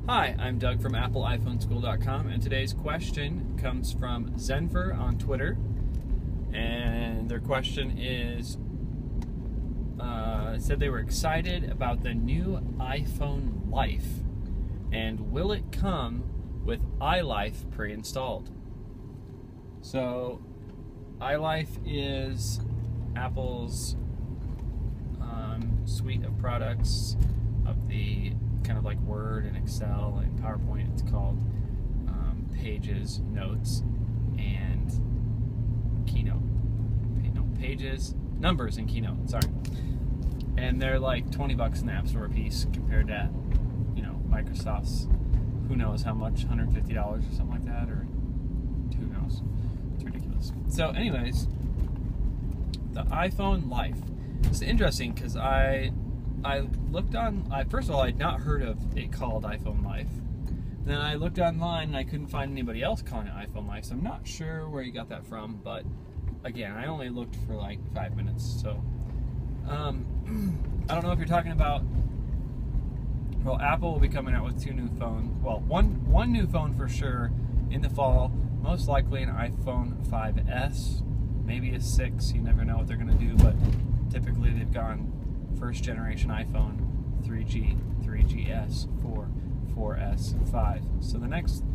Hi, I'm Doug from AppleIPhoneSchool.com, and today's question comes from Zenfer on Twitter. And their question is, said they were excited about the new iPhone Life, and will it come with iLife pre-installed? So, iLife is Apple's suite of products of the kind of like Word and Excel and PowerPoint. It's called Pages, Notes, and Keynote. Pages, Numbers, and Keynote. Sorry. And they're like $20 in the App Store a piece compared to, Microsoft's, who knows how much, $150 or something like that, or who knows. It's ridiculous. So, anyways, the iPhone Life. It's interesting because I looked on. First of all, I'd not heard of it called iPhone Life. Then I looked online and I couldn't find anybody else calling it iPhone Life. So I'm not sure where you got that from. But again, I only looked for like 5 minutes. So I don't know if you're talking about. Well, Apple will be coming out with two new phones. Well, one new phone for sure in the fall. Most likely an iPhone 5S, maybe a 6. You never know what they're going to do, but typically they've gone first generation iPhone, 3G, 3GS, 4, 4S, 5. So the next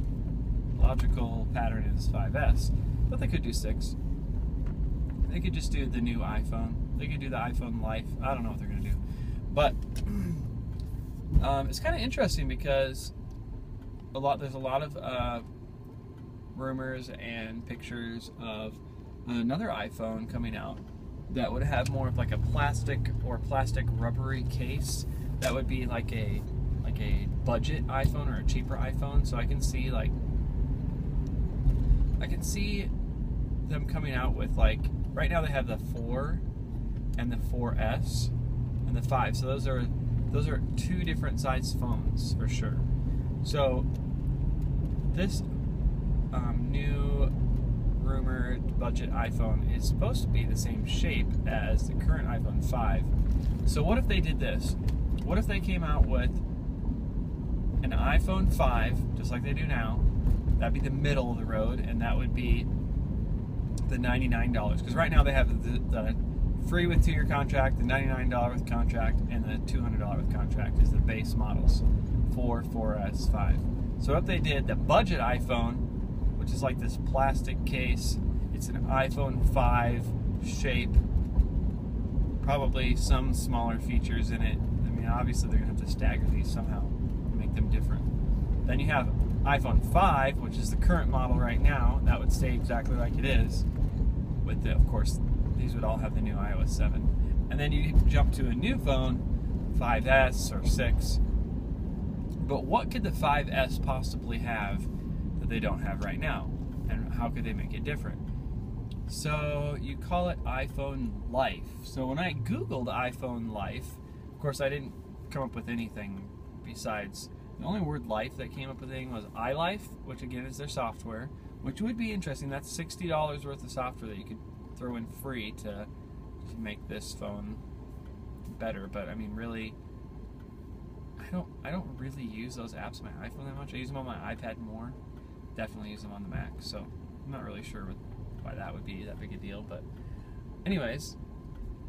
logical pattern is 5S, but they could do 6. They could just do the new iPhone. They could do the iPhone Life. I don't know what they're going to do. But it's kind of interesting because there's a lot of rumors and pictures of another iPhone coming out that would have more of like a plastic rubbery case. That would be like a budget iPhone or a cheaper iPhone. So I can see them coming out with, like, right now they have the 4 and the 4S and the 5. So those are two different size phones for sure. So this new rumored budget iPhone is supposed to be the same shape as the current iPhone 5. So what if they did this? What if they came out with an iPhone 5, just like they do now? That'd be the middle of the road, and that would be the $99. Because right now they have the free with 2-year contract, the $99 with contract, and the $200 with contract is the base models, 4, 4S, 5. So if they did the budget iPhone, which is like this plastic case, it's an iPhone 5 shape, probably some smaller features in it. I mean, obviously they're going to have to stagger these somehow and make them different. Then you have iPhone 5, which is the current model right now. That would stay exactly like it is. With of course, these would all have the new iOS 7. And then you jump to a new phone, 5S or 6. But what could the 5S possibly have that they don't have right now? And how could they make it different? So you call it iPhone Life. So when I Googled iPhone Life, of course I didn't come up with anything besides, the only word life that came up with anything was iLife, which again is their software, which would be interesting. That's $60 worth of software that you could throw in free to make this phone better. But I mean, really, I don't really use those apps on my iPhone that much. I use them on my iPad more. Definitely use them on the Mac. So I'm not really sure why that would be that big a deal. But anyways,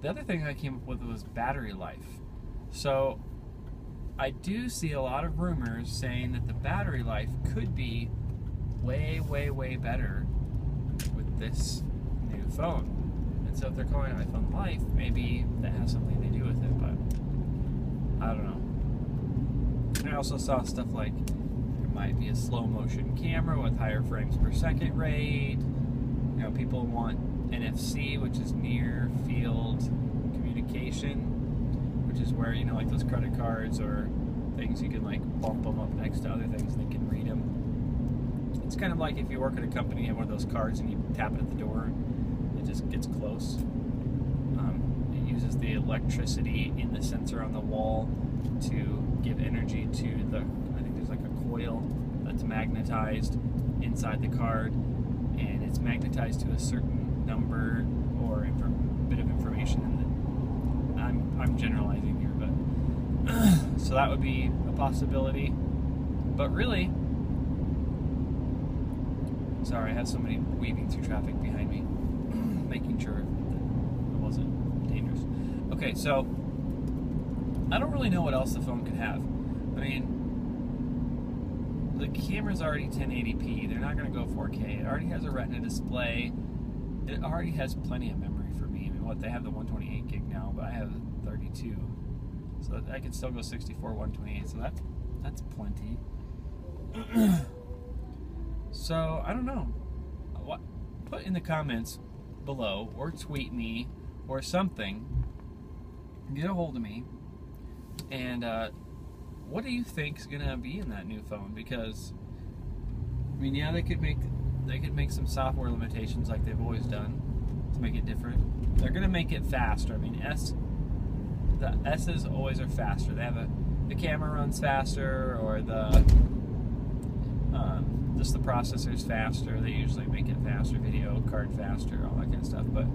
the other thing I came up with was battery life. So I do see a lot of rumors saying that the battery life could be way, way, way better with this new phone. And so if they're calling it iPhone Life, maybe that has something to do with it, but I don't know. And I also saw stuff like there might be a slow motion camera with higher frames per second rate. People want NFC, which is near field communication, which is where, like those credit cards or things, you can like bump them up next to other things and they can read them. It's kind of like if you work at a company and have one of those cards and you tap it at the door, it just gets close. It uses the electricity in the sensor on the wall to give energy to I think there's like a coil that's magnetized inside the card, and it's magnetized to a certain number or bit of information. And I'm generalizing here, but so that would be a possibility. But really, sorry, I have somebody weaving through traffic behind me, making sure that it wasn't dangerous. Okay, so I don't really know what else the phone could have. I mean, the camera's already 1080p. They're not going to go 4K. It already has a Retina display. It already has plenty of memory for me. I mean, what, they have the 128 gig now, but I have 32. So I can still go 64, 128. So that's plenty. So, I don't know. Put in the comments below, or tweet me, or something. Get a hold of me. And, what do you think is gonna be in that new phone? Because, I mean, yeah, they could make some software limitations like they've always done to make it different. They're gonna make it faster. I mean, the S's always are faster. They have the camera runs faster, or just the processor's faster. They usually make it faster, video card faster, all that kind of stuff. But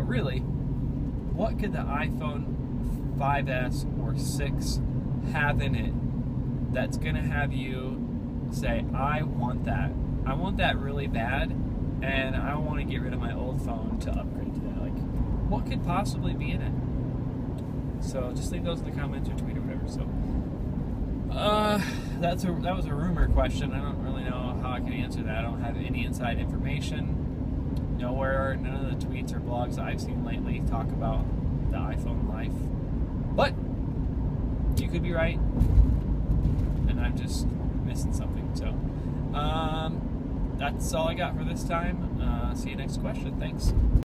really, what could the iPhone 5S or 6 have in it that's gonna have you say, I want that really bad, and I want to get rid of my old phone to upgrade to that? Like, what could possibly be in it? So just leave those in the comments or tweet or whatever. So that was a rumor question. I don't really know how I can answer that. I don't have any inside information. Nowhere, none of the tweets or blogs I've seen lately talk about the iPhone life. But you could be right, and I'm just missing something. So that's all I got for this time. See you next question. Thanks.